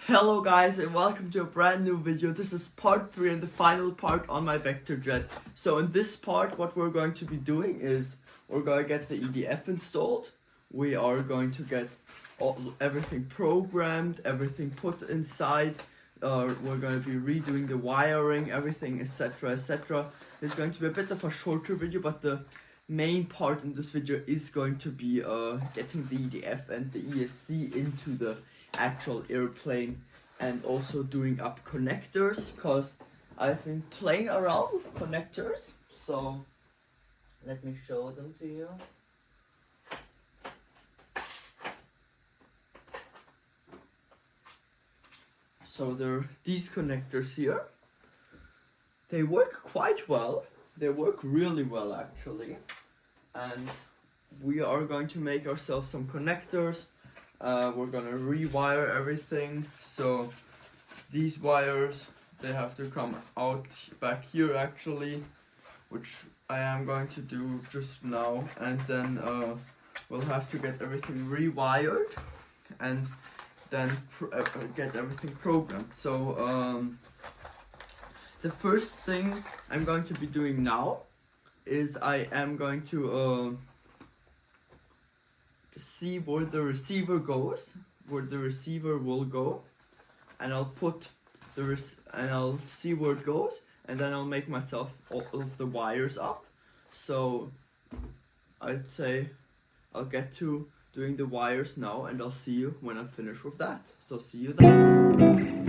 Hello guys and welcome to a brand new video. This is part 3 and the final part on my VectorJet. So in this part what we're going to be doing is we're going to get the EDF installed. We are going to get everything programmed, everything put inside. We're going to be redoing the wiring, everything, etc, etc. It's going to be a bit of a shorter video, but the main part in this video is going to be getting the EDF and the ESC into the actual airplane and also doing up connectors, because I've been playing around with connectors, so let me show them to you. So there are these connectors here. They work quite well. They work really well actually, and we are going to make ourselves some connectors. We're gonna rewire everything, so these wires, they have to come out back here actually, which I am going to do just now, and then we'll have to get everything rewired and then get everything programmed. So the first thing I'm going to be doing now is I am going to see where the receiver goes, where the receiver will go, and I'll put and I'll see where it goes, and then I'll make myself all of the wires up. So I'd say I'll get to doing the wires now, and I'll see you when I'm finished with that. So see you then.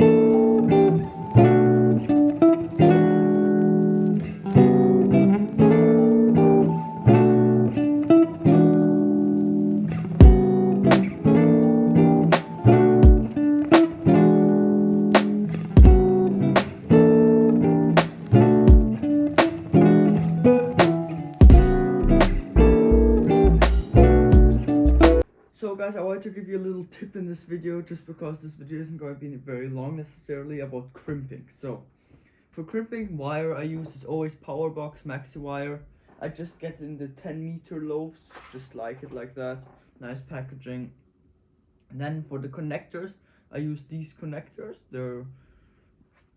So guys, I wanted to give you a little tip in this video, just because this video isn't going to be very long necessarily, about crimping. So for crimping, wire I use is always Powerbox Maxi wire. I just get in the 10-meter loaves, just like it like that. Nice packaging. And then for the connectors, I use these connectors. They're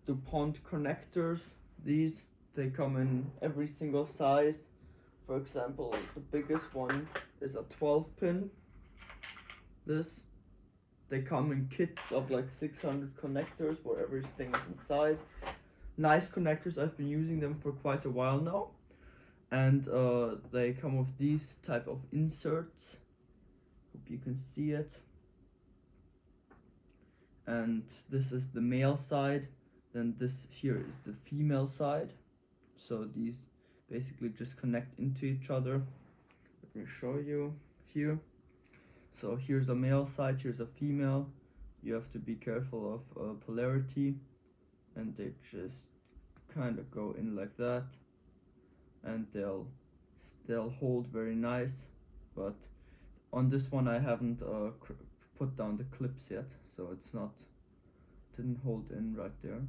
DuPont connectors. These, they come in every single size. For example, the biggest one is a 12-pin. They come in kits of like 600 connectors where everything is inside. Nice connectors. I've been using them for quite a while now, and they come with these type of inserts. Hope you can see it. And this is the male side, then this here is the female side. So these basically just connect into each other. Let me show you here. So here's a male side, here's a female. You have to be careful of polarity, and they just kind of go in like that, and they'll hold very nice. But on this one I haven't put down the clips yet, so it's didn't hold in right there.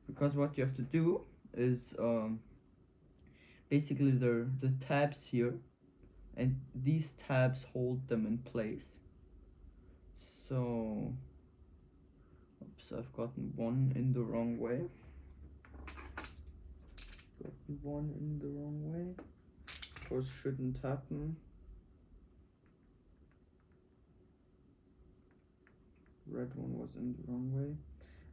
Because what you have to do is basically the tabs here, and these tabs hold them in place. So, oops, I've gotten one in the wrong way. Of course, shouldn't happen. Red one was in the wrong way.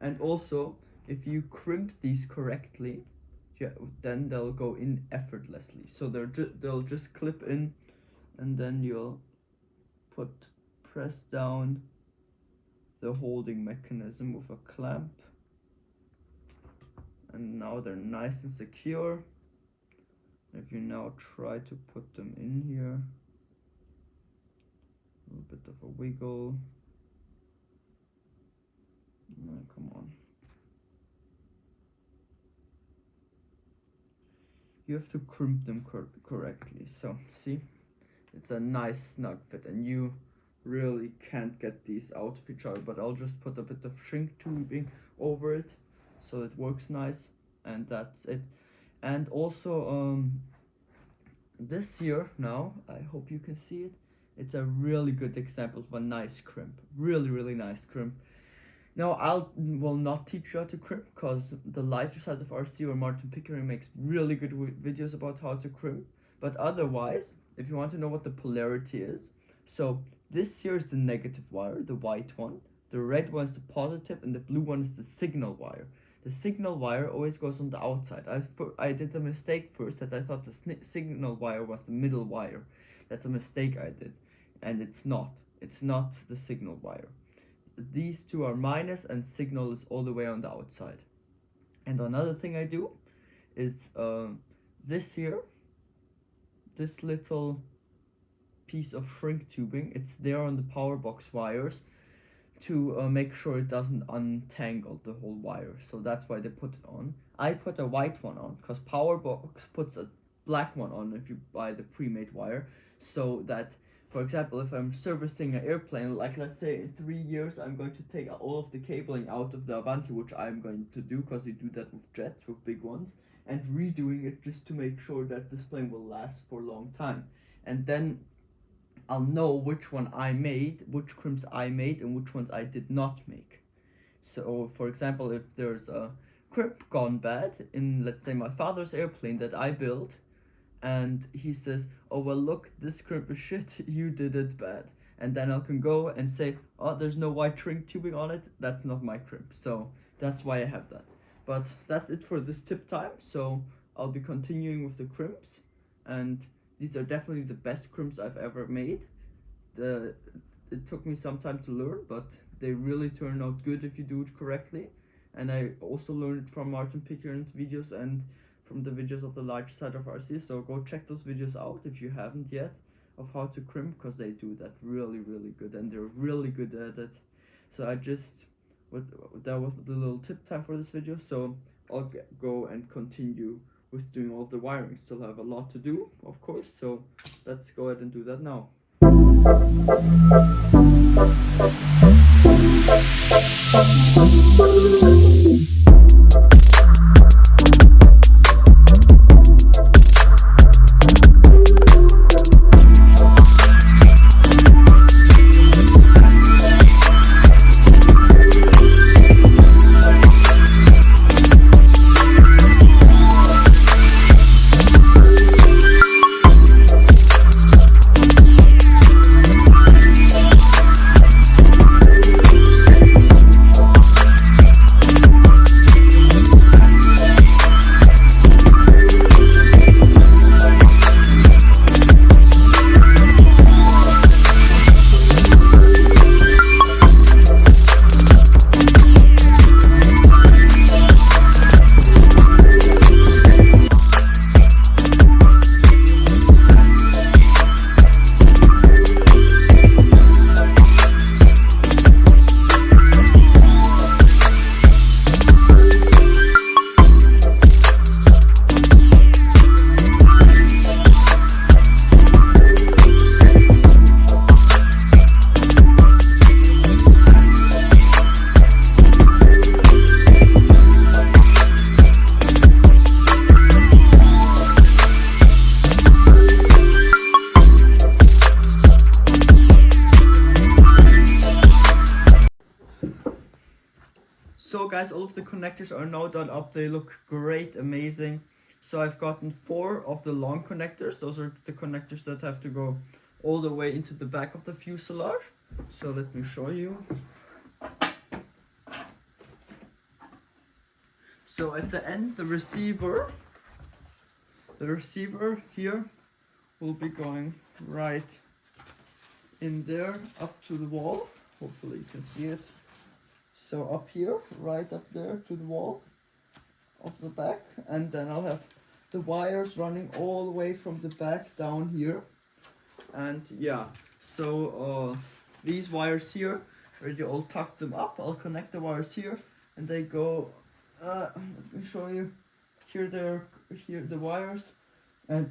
And also, if you crimp these correctly, then they'll go in effortlessly. So they'll just clip in, and then you'll press down the holding mechanism with a clamp, and now they're nice and secure. If you now try to put them in here, a little bit of a wiggle. Oh, come on. You have to crimp them correctly. So see, it's a nice snug fit, and you really can't get these out of each other. But I'll just put a bit of shrink tubing over it so it works nice, and that's it. And also this here now, I hope you can see it, it's a really good example of a nice crimp. Really nice crimp. Now I will not teach you how to crimp because the lighter side of RC or Martin Pickering makes really good videos about how to crimp. But otherwise, if you want to know what the polarity is, so this here is the negative wire, the white one. The red one is the positive and the blue one is the signal wire. The signal wire always goes on the outside. I did the mistake first that I thought the signal wire was the middle wire. That's a mistake I did. And it's not. It's not the signal wire. These two are minus and signal is all the way on the outside. And another thing I do is this here, this little piece of shrink tubing, it's there on the power box wires to make sure it doesn't untangle the whole wire. So that's why they put it on. I put a white one on because power box puts a black one on if you buy the pre-made wire, so that, for example, if I'm servicing an airplane, like let's say in 3 years I'm going to take all of the cabling out of the Avanti, which I'm going to do because we do that with jets, with big ones, and redoing it just to make sure that this plane will last for a long time. And then I'll know which one I made, which crimps I made, and which ones I did not make. So, for example, if there's a crimp gone bad in, let's say, my father's airplane that I built, and he says, oh, well, look, this crimp is shit, you did it bad. And then I can go and say, oh, there's no white shrink tubing on it, that's not my crimp. So that's why I have that. But that's it for this tip time. So I'll be continuing with the crimps, and these are definitely the best crimps I've ever made. It took me some time to learn, but they really turn out good if you do it correctly. And I also learned it from Martin Pickering's videos and from the videos of the larger side of RC. So go check those videos out if you haven't yet, of how to crimp, because they do that really, really good, and they're really good at it. So that was the little tip time for this video. So I'll go and continue with doing all of the wiring. Still have a lot to do, of course, so let's go ahead and do that now. So guys, all of the connectors are now done up. They look great, amazing. So I've gotten 4 of the long connectors. Those are the connectors that have to go all the way into the back of the fuselage. So let me show you. So at the end, the receiver here will be going right in there up to the wall. Hopefully you can see it. So up here, right up there to the wall of the back, and then I'll have the wires running all the way from the back down here. And yeah, so these wires here, already all tucked them up. I'll connect the wires here, and they go, let me show you, here the wires, and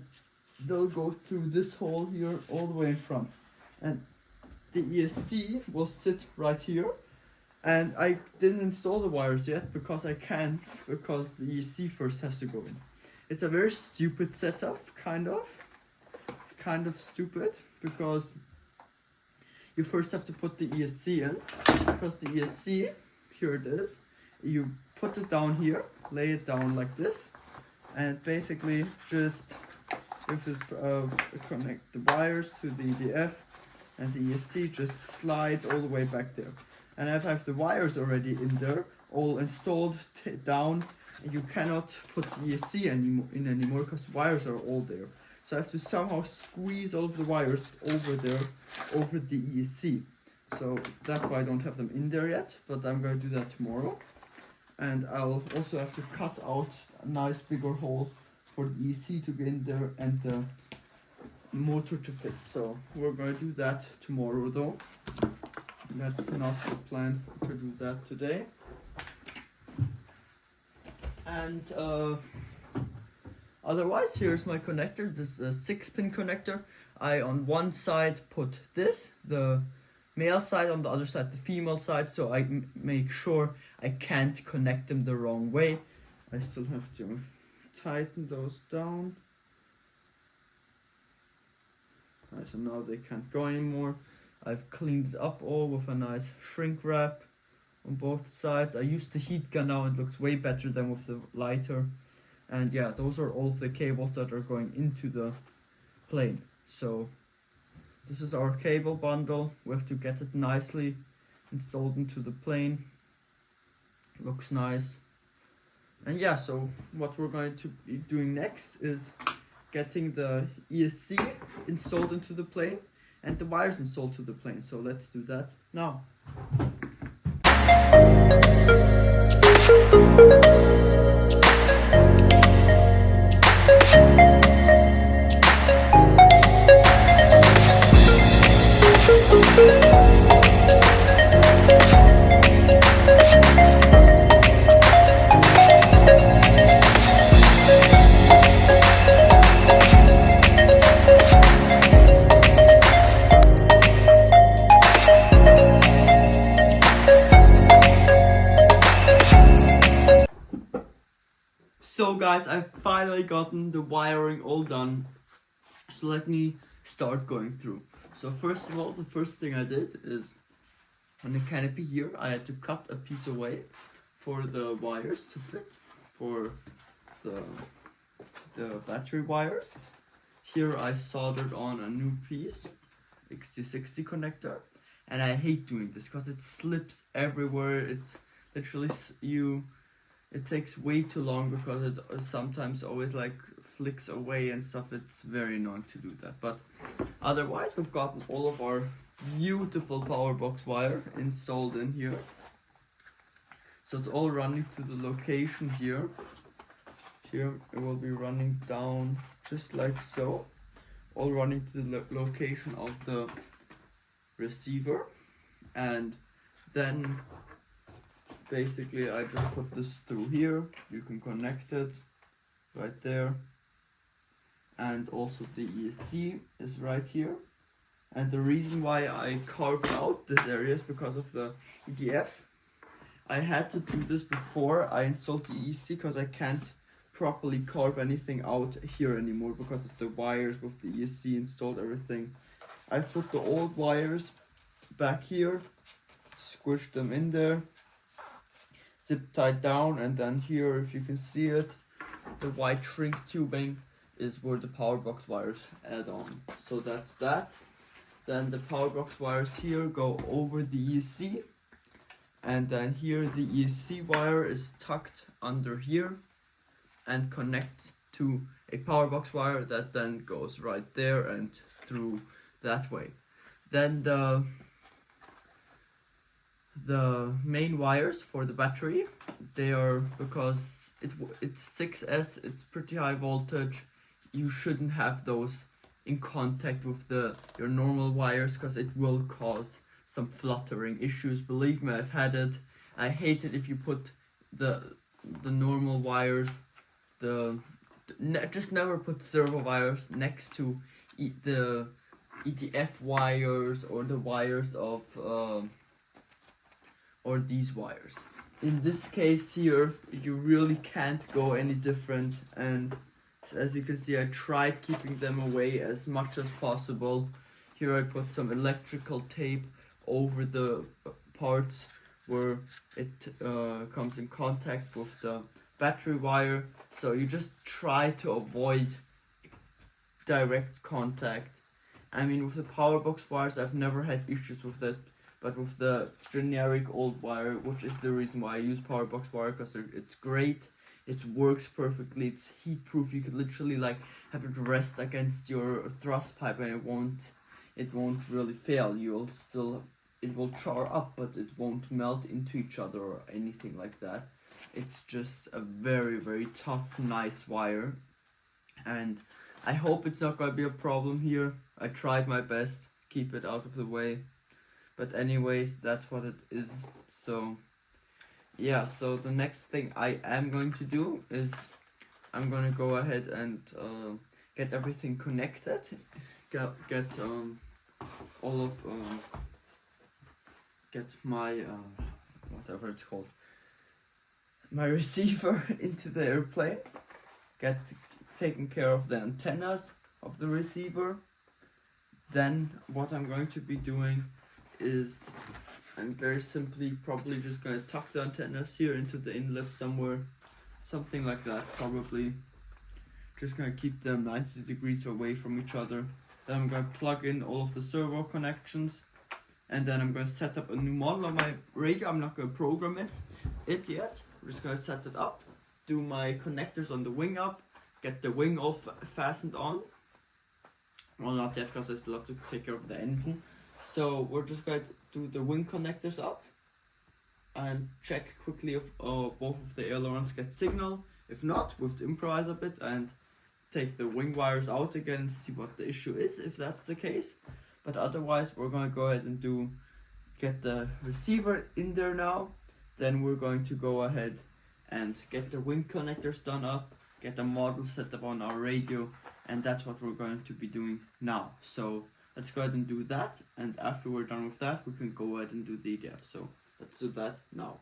they'll go through this hole here all the way in front. And the ESC will sit right here. And I didn't install the wires yet because I can't, because the ESC first has to go in. It's a very stupid setup, kind of stupid, because you first have to put the ESC in, because the ESC here it is. You put it down here, lay it down like this, and basically just if it connect the wires to the EDF and the ESC, just slide all the way back there. And I have the wires already in there, all installed down. And you cannot put the ESC anymore because the wires are all there. So I have to somehow squeeze all of the wires over there, over the ESC. So that's why I don't have them in there yet, but I'm going to do that tomorrow. And I'll also have to cut out a nice bigger hole for the ESC to get in there and the motor to fit. So we're going to do that tomorrow though. That's not the plan to do that today. And otherwise, here's my connector. This is a 6-pin connector. I on one side put this, the male side, on the other side the female side, so I make sure I can't connect them the wrong way. I still have to tighten those down. Alright, so now they can't go anymore. I've cleaned it up all with a nice shrink wrap on both sides. I used the heat gun now, it looks way better than with the lighter. And yeah, those are all the cables that are going into the plane. So this is our cable bundle. We have to get it nicely installed into the plane. Looks nice. And yeah, so what we're going to be doing next is getting the ESC installed into the plane and the wires installed to the plane. So let's do that now. So guys, I've finally gotten the wiring all done. So let me start going through. So first of all, the first thing I did is on the canopy here, I had to cut a piece away for the wires to fit for the battery wires. Here I soldered on a new piece, XT60 connector, and I hate doing this because it slips everywhere. It's literally it takes way too long because it sometimes always like flicks away and stuff. It's very annoying to do that. But otherwise, we've gotten all of our beautiful power box wire installed in here. So it's all running to the location here. Here it will be running down just like so. All running to the location of the receiver. And then basically I just put this through here. You can connect it right there. And also the ESC is right here. And the reason why I carved out this area is because of the EDF. I had to do this before I installed the ESC because I can't properly carve anything out here anymore because of the wires with the ESC installed, everything. I put the old wires back here, squished them in there, zip tied down, and then here, if you can see it, the white shrink tubing is where the power box wires add on. So that's that. Then the power box wires here go over the ESC, and then here the ESC wire is tucked under here and connects to a power box wire that then goes right there and through that way. Then the main wires for the battery, they are, because it's 6S, it's pretty high voltage, you shouldn't have those in contact with your normal wires because it will cause some fluttering issues. Believe me, I've had it. I hate it if you put the normal wires, just never put servo wires next to the EDF wires or the wires of or these wires. In this case here, you really can't go any different, and as you can see, I tried keeping them away as much as possible. Here I put some electrical tape over the parts where it comes in contact with the battery wire. So you just try to avoid direct contact. I mean, with the power box wires, I've never had issues with that, but with the generic old wire, which is the reason why I use power box wire, because it's great, it works perfectly, it's heat proof. You could literally like have it rest against your thrust pipe and it won't really fail. It will char up, but it won't melt into each other or anything like that. It's just a very, very tough, nice wire, and I hope it's not gonna be a problem here. I tried my best to keep it out of the way, but anyways, that's what it is. So yeah, so the next thing I am going to do is I'm gonna go ahead and get everything connected, get all of get my whatever it's called, my receiver into the airplane, get taken care of the antennas of the receiver. Then what I'm going to be doing is I'm very simply probably just going to tuck the antennas here into the inlet somewhere, something like that probably. Just going to keep them 90 degrees away from each other. Then I'm going to plug in all of the servo connections, and then I'm going to set up a new model on my radio. I'm not going to program it yet. I'm just going to set it up, do my connectors on the wing up, get the wing all fastened on. Well, not yet, because I still have to take care of the engine. So we're just going to do the wing connectors up and check quickly if both of the ailerons get signal. If not, we'll improvise a bit and take the wing wires out again and see what the issue is, if that's the case. But otherwise, we're going to go ahead and get the receiver in there now. Then we're going to go ahead and get the wing connectors done up, get a model set up on our radio, and that's what we're going to be doing now. So let's go ahead and do that, and after we're done with that, we can go ahead and do the EDF. So let's do that now.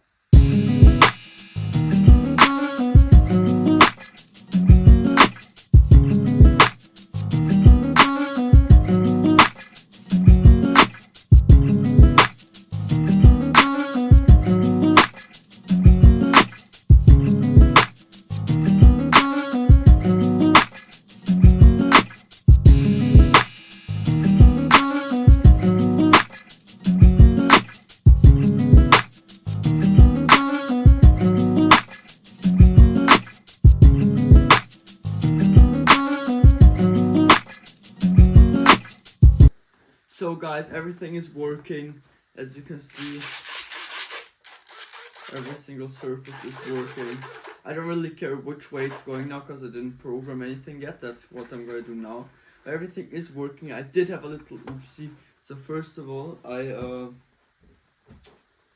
So guys, everything is working. As you can see, every single surface is working. I don't really care which way it's going now because I didn't program anything yet. That's what I'm going to do now. But everything is working. I did have a little oopsie. So first of all, I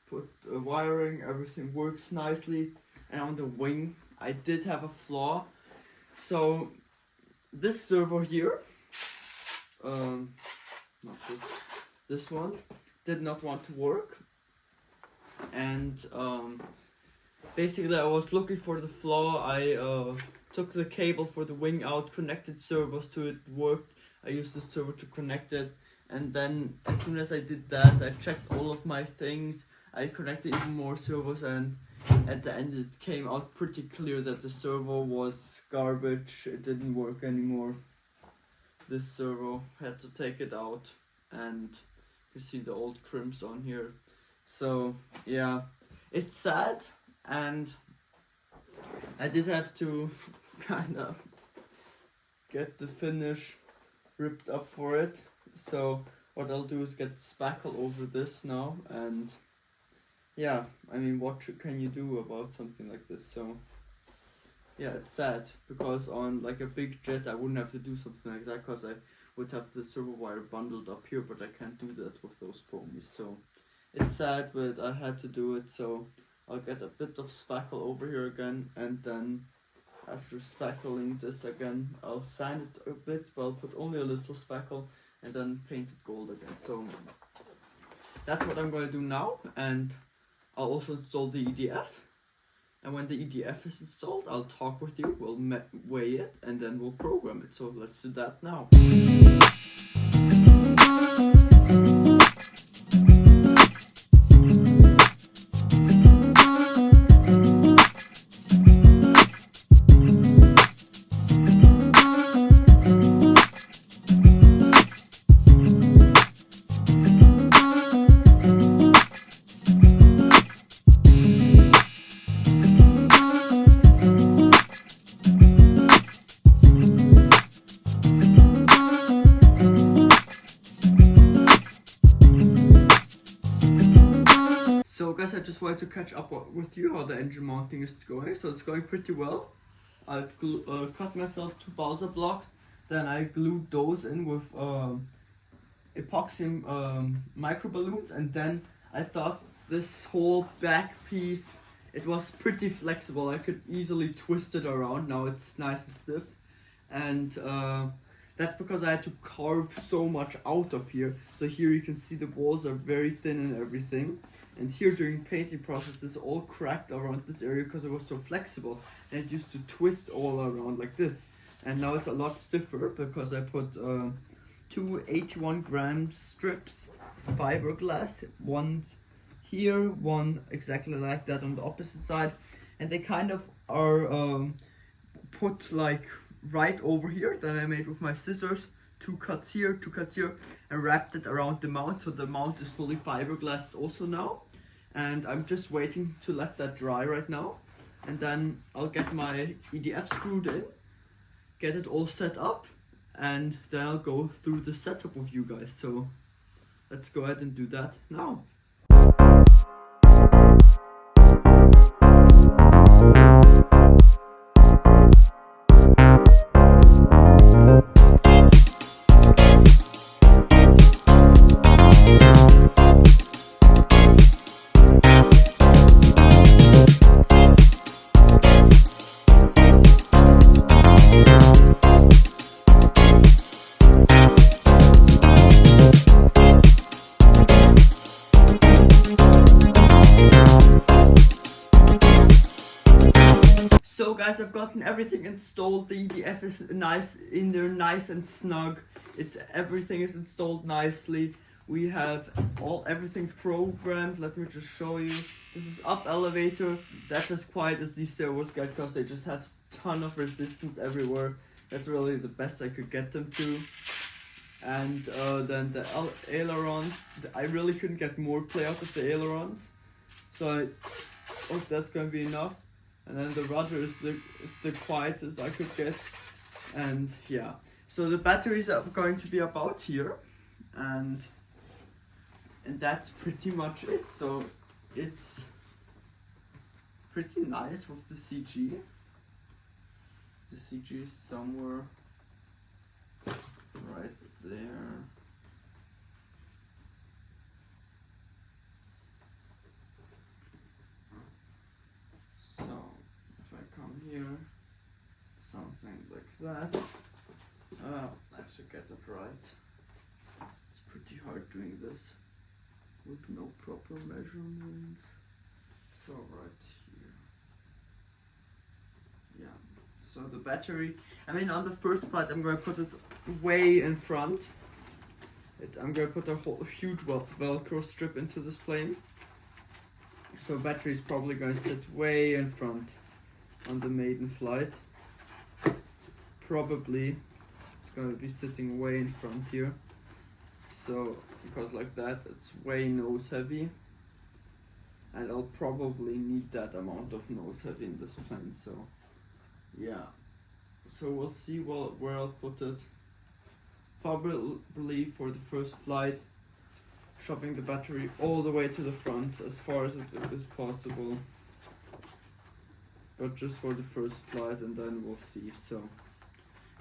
put wiring, everything works nicely. And on the wing, I did have a flaw. So this servo here, not this one, did not want to work, and basically I was looking for the flaw. I took the cable for the wing out, connected servos to it, worked. I used the servo to connect it, and then as soon as I did that, I checked all of my things. I connected even more servos, and at the end it came out pretty clear that the servo was garbage. It didn't work anymore. This servo, had to take it out, and you see the old crimps on here. So yeah, it's sad, and I did have to kind of get the finish ripped up for it. So what I'll do is get spackle over this now, and yeah, I mean, what can you do about something like this? So yeah, it's sad, because on like a big jet I wouldn't have to do something like that, because I would have the servo wire bundled up here, but I can't do that with those foamies. So it's sad, but I had to do it. So I'll get a bit of spackle over here again, and then after spackling this again, I'll sand it a bit, but I'll put only a little spackle and then paint it gold again. So that's what I'm going to do now, and I'll also install the EDF. And when the EDF is installed, I'll talk with you, we'll weigh it, and then we'll program it. So let's do that now. guys, I just wanted to catch up with you how the engine mounting is going. So it's going pretty well. I've cut myself 2 balsa blocks, then I glued those in with epoxy micro balloons, and then I thought this whole back piece, it was pretty flexible. I could easily twist it around. Now it's nice and stiff, and that's because I had to carve so much out of here. So here you can see the walls are very thin and everything. And here during painting process, this all cracked around this area because it was so flexible. And it used to twist all around like this. And now it's a lot stiffer because I put 2 81-gram strips, fiberglass, one here, one exactly like that on the opposite side. And they kind of are put like right over here that I made with my scissors. 2 cuts here, 2 cuts here, and wrapped it around the mount, so the mount is fully fiberglassed also now. And I'm just waiting to let that dry right now, and then I'll get my EDF screwed in, get it all set up, and then I'll go through the setup with you guys. So let's go ahead and do that now. So guys, I've gotten everything installed. The EDF is nice in there, nice and snug. Everything is installed nicely. We have everything programmed. Let me just show you. This is up elevator. That's as quiet as these servos get because they just have a ton of resistance everywhere. That's really the best I could get them to. And then the ailerons. I really couldn't get more play out of the ailerons, so I hope that's going to be enough. And then the rudder is the quietest I could get. And yeah, so the batteries are going to be about here, and that's pretty much it. So it's pretty nice with the CG. The CG is somewhere right there. Here, something like that. I should get it right. It's pretty hard doing this with no proper measurements. So right here. Yeah. So the battery, I mean on the first flight I'm going to put it way in front. I'm going to put a whole huge Velcro strip into this plane. So battery is probably going to sit way in front on the maiden flight. Probably it's going to be sitting way in front here, so because like that it's way nose heavy, and I'll probably need that amount of nose heavy in this plane. So yeah, so we'll see where I'll put it. Probably for the first flight, shoving the battery all the way to the front as far as it is possible, but just for the first flight, and then we'll see. So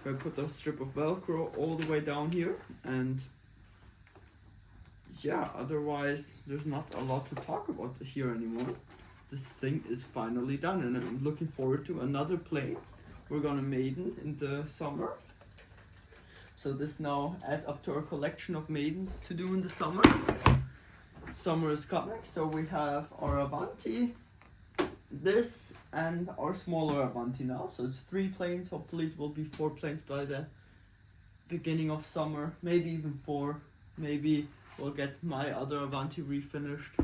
I put a strip of Velcro all the way down here, and yeah, otherwise there's not a lot to talk about here anymore. This thing is finally done, and I'm looking forward to another plane we're gonna maiden in the summer. So this now adds up to our collection of maidens to do in the summer. Summer is coming, so we have our Avanti, this, and our smaller Avanti now. So it's 3 planes. Hopefully it will be 4 planes by the beginning of summer, maybe even 4. Maybe we'll get my other Avanti refinished.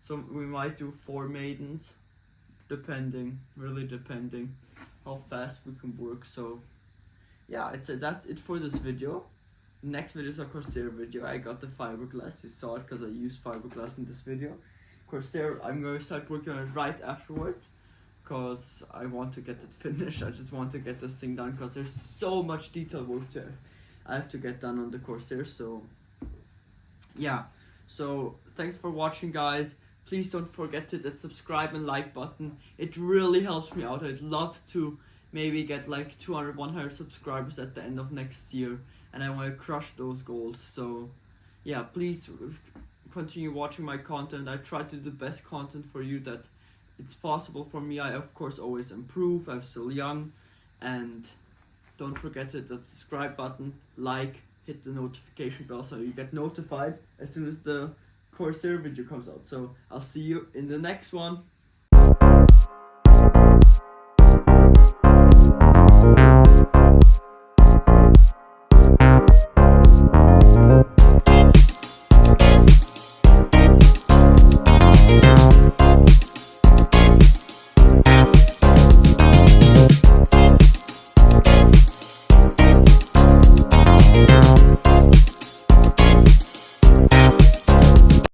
So we might do 4 maidens, really depending how fast we can work. So yeah, that's it for this video. Next video is a Corsair video. I got the fiberglass. You saw it because I used fiberglass in this video. Corsair, I'm going to start working on it right afterwards because I want to get it finished. I just want to get this thing done because there's so much detail work I have to get done on the Corsair. So yeah, so thanks for watching, guys. please don't forget to hit that subscribe and like button. It really helps me out. I'd love to maybe get like 200, 100 subscribers at the end of next year, and I want to crush those goals. So yeah, please continue watching my content. I try to do the best content for you that it's possible for me. I of course always improve. I'm still young, and don't forget to hit that subscribe button, like, hit the notification bell so you get notified as soon as the Corsair video comes out. So I'll see you in the next one.